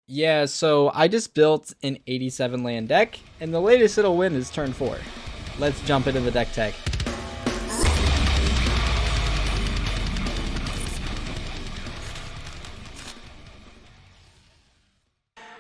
Yeah, so I just built an 87 land deck, and the latest it'll win is turn 4. Let's jump into the deck tech.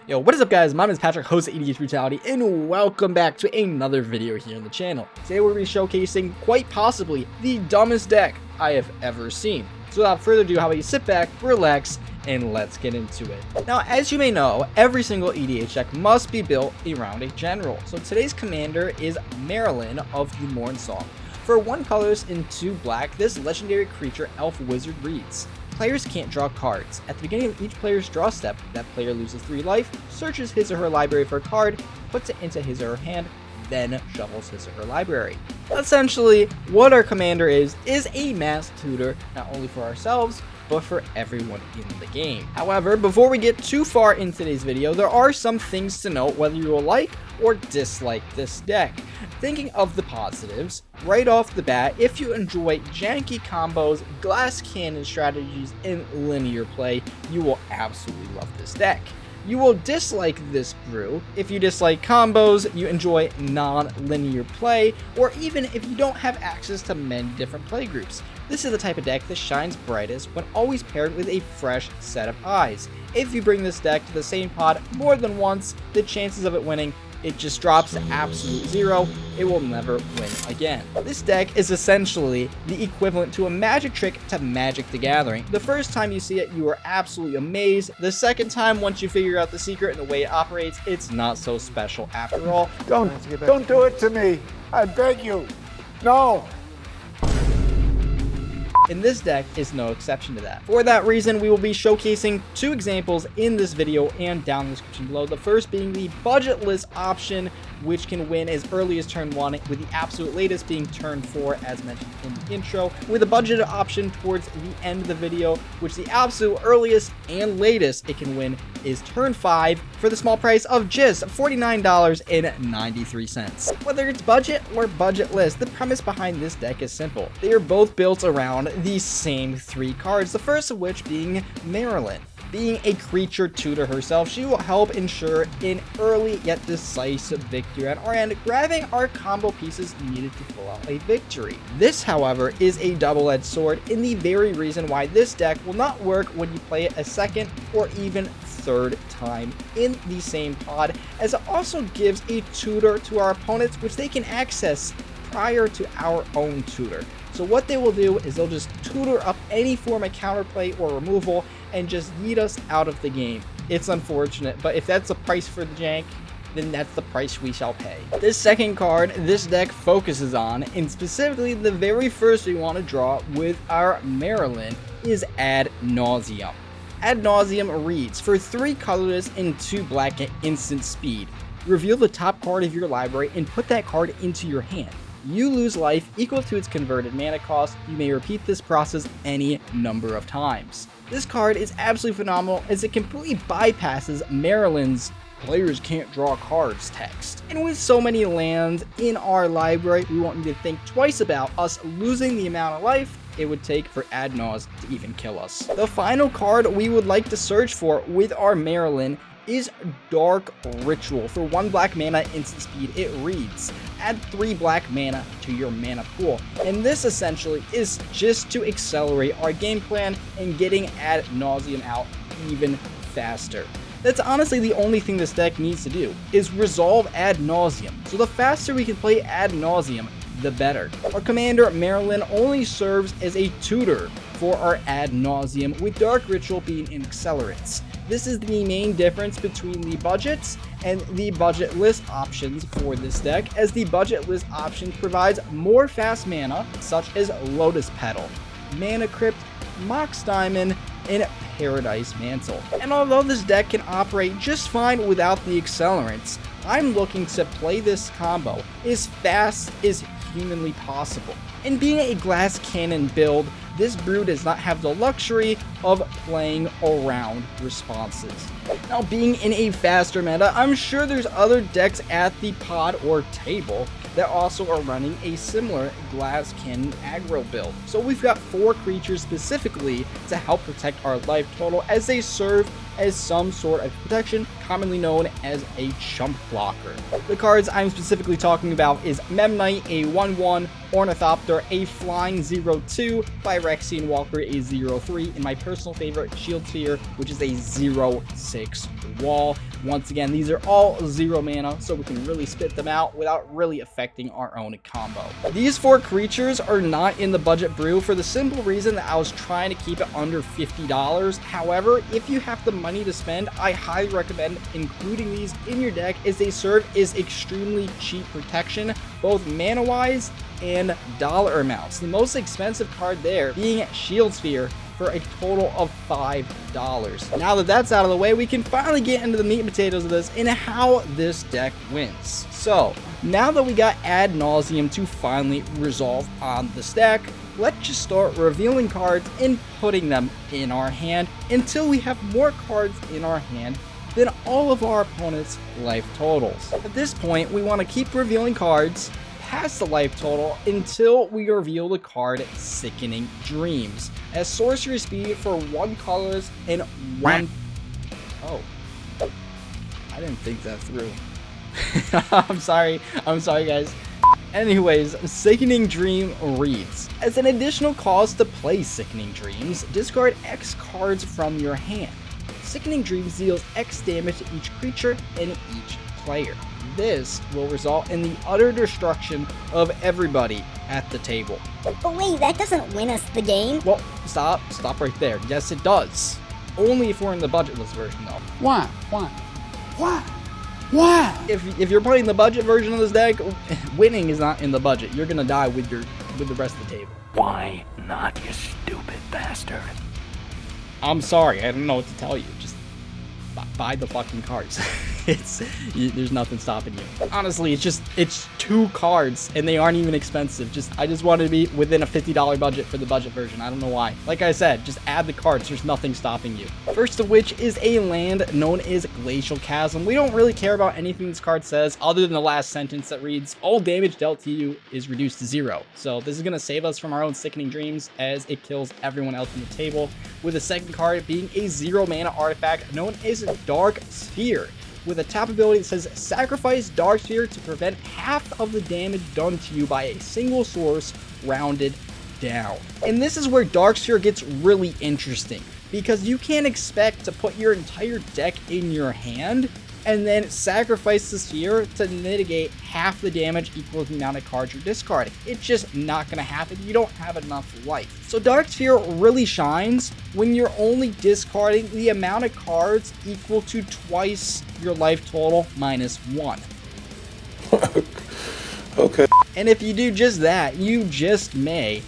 Yo, what is up guys? My name is Patrick, host of EDH Brutality, and welcome back to another video here on the channel. Today we'll be showcasing quite possibly the dumbest deck I have ever seen. So without further ado, how about you sit back, relax, and let's get into it. Now, as you may know, every single EDH deck must be built around a general. So today's commander is Maralen of the Mornsong. For 1 colorless and 2 black, this legendary creature elf wizard reads: players can't draw cards. At the beginning of each player's draw step, that player loses 3 life, searches his or her library for a card, puts it into his or her hand, then shuffles his or her library. Essentially, what our commander is a mass tutor, not only for ourselves, but for everyone in the game. However, before we get too far in today's video, there are some things to note whether you will like or dislike this deck. Thinking of the positives, right off the bat, if you enjoy janky combos, glass cannon strategies, and linear play, you will absolutely love this deck. You will dislike this brew if you dislike combos, you enjoy non-linear play, or even if you don't have access to many different play groups. This is the type of deck that shines brightest when always paired with a fresh set of eyes. If you bring this deck to the same pod more than once, the chances of it winning, it just drops to absolute 0. It will never win again. This deck is essentially the equivalent to a magic trick to Magic the Gathering. The first time you see it, you are absolutely amazed. The second time, once you figure out the secret and the way it operates, it's not so special after all. Don't do it to me. I beg you. No. And this deck is no exception to that. For that reason, we will be showcasing 2 examples in this video and down in the description below. The first being the budgetless option, which can win as early as turn 1, with the absolute latest being turn 4, as mentioned in the intro, with a budgeted option towards the end of the video, which the absolute earliest and latest it can win is turn 5 for the small price of just $49.93. Whether it's budget or budgetless, the premise behind this deck is simple. They are both built around the same 3 cards, the first of which being Maralen. Being a creature tutor herself, she will help ensure an early yet decisive victory on our end, grabbing our combo pieces needed to pull out a victory. This, however, is a double-edged sword in the very reason why this deck will not work when you play it a second or even third time in the same pod, as it also gives a tutor to our opponents which they can access prior to our own tutor. So what they will do is they'll just tutor up any form of counterplay or removal and just yeet us out of the game. It's unfortunate, but if that's the price for the jank, then that's the price we shall pay. This second card this deck focuses on, and specifically the very first we want to draw with our Maralen, is Ad Nauseam. Ad Nauseam reads: for 3 colorless and 2 black at instant speed, reveal the top card of your library and put that card into your hand. You lose life equal to its converted mana cost. You may repeat this process any number of times. This card is absolutely phenomenal as it completely bypasses Maralen's "players can't draw cards" text. And with so many lands in our library, we won't need to think twice about us losing the amount of life it would take for Ad Naus to even kill us. The final card we would like to search for with our Maralen is Dark Ritual. For 1 black mana instant speed, it reads: add 3 black mana to your mana pool. And this essentially is just to accelerate our game plan and getting Ad Nauseam out even faster. That's honestly the only thing this deck needs to do, is resolve Ad Nauseam. So the faster we can play Ad Nauseam, the better. Our commander Maralen only serves as a tutor for our Ad Nauseam, with Dark Ritual being an Accelerant. This is the main difference between the budgets and the budgetless options for this deck, as the budgetless option provides more fast mana, such as Lotus Petal, Mana Crypt, Mox Diamond, and Paradise Mantle. And although this deck can operate just fine without the Accelerants, I'm looking to play this combo as fast as humanly possible. And being a glass cannon build, this brew does not have the luxury of playing around responses. Now, being in a faster meta, I'm sure there's other decks at the pod or table that also are running a similar glass cannon aggro build. So we've got 4 creatures specifically to help protect our life total, as they serve as some sort of protection, commonly known as a chump blocker. The cards I'm specifically talking about is Memnite, a 1/1, Ornithopter, a flying 0/2, Phyrexian Walker, a 0/3, and my personal favorite, Shield Sphere, which is a 0/6 wall. Once again, these are all 0 mana, so we can really spit them out without really affecting our own combo. These 4 creatures are not in the budget brew for the simple reason that I was trying to keep it under $50. However, if you have the money to spend, I highly recommend including these in your deck, as they serve as extremely cheap protection, both mana-wise and dollar amounts. The most expensive card there being Shield Sphere for a total of $5. Now that that's out of the way, we can finally get into the meat and potatoes of this and how this deck wins. So, now that we got ad nauseum to finally resolve on the stack, let's just start revealing cards and putting them in our hand until we have more cards in our hand than all of our opponents' life totals. At this point, we want to keep revealing cards past the life total until we reveal the card Sickening Dreams, as sorcery speed for 1 colors and 1... Oh. I didn't think that through. I'm sorry guys. Anyways, Sickening Dream reads, as an additional cost to play Sickening Dreams, discard X cards from your hand. Sickening Dreams deals X damage to each creature and each player. This will result in the utter destruction of everybody at the table. But wait, that doesn't win us the game. Well, stop right there. Yes, it does. Only if we're in the budgetless version, though. Why? If you're playing the budget version of this deck, winning is not in the budget. You're gonna die with the rest of the table. Why not, you stupid bastard? I'm sorry, I don't know what to tell you. Just buy the fucking cards. There's nothing stopping you. Honestly, it's 2 cards and they aren't even expensive. I just wanted to be within a $50 budget for the budget version. I don't know why. Like I said, just add the cards. There's nothing stopping you. First of which is a land known as Glacial Chasm. We don't really care about anything this card says other than the last sentence that reads, all damage dealt to you is reduced to 0. So this is going to save us from our own Sickening Dreams, as it kills everyone else on the table, with the second card being a 0 mana artifact known as Dark Sphere, with a tap ability that says sacrifice Dark Sphere to prevent half of the damage done to you by a single source, rounded down. And this is where Dark Sphere gets really interesting, because you can't expect to put your entire deck in your hand and then sacrifice the sphere to mitigate half the damage equal to the amount of cards you're discarding. It's just not gonna happen. You don't have enough life. So Dark Sphere really shines when you're only discarding the amount of cards equal to twice your life total minus 1. Okay. And if you do just that, you just may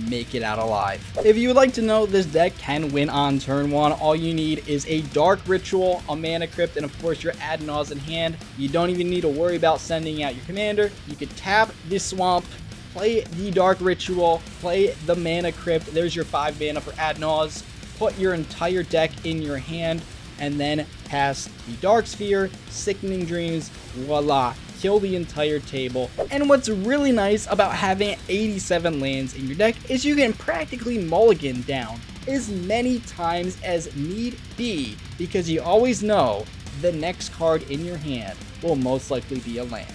make it out alive. If you would like to know this deck can win on turn 1, all you need is a Dark Ritual, a Mana Crypt, and of course your Ad Naus in hand. You don't even need to worry about sending out your commander. You could tap the Swamp, play the Dark Ritual, play the Mana Crypt. There's your 5 mana for Ad Naus. Put your entire deck in your hand, and then pass the Dark Sphere, Sickening Dreams, voila. Kill the entire table. And what's really nice about having 87 lands in your deck is you can practically mulligan down as many times as need be, because you always know the next card in your hand will most likely be a land.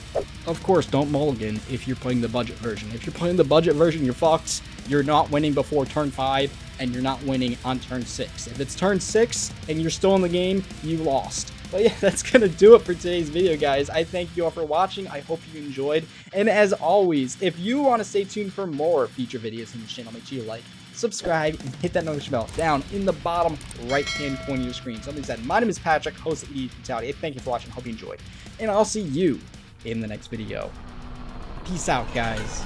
Of course, don't mulligan if you're playing the budget version. If you're playing the budget version, you're fucked. You're not winning before turn 5, and you're not winning on turn 6. If it's turn 6 and you're still in the game, you lost. But yeah, that's gonna do it for today's video, guys. I thank you all for watching. I hope you enjoyed. And as always, if you want to stay tuned for more future videos on the channel, make sure you like, subscribe, and hit that notification bell down in the bottom right-hand corner of your screen. Something said, my name is Patrick, host of EDH Brutality. Thank you for watching. Hope you enjoyed. And I'll see you in the next video. Peace out, guys.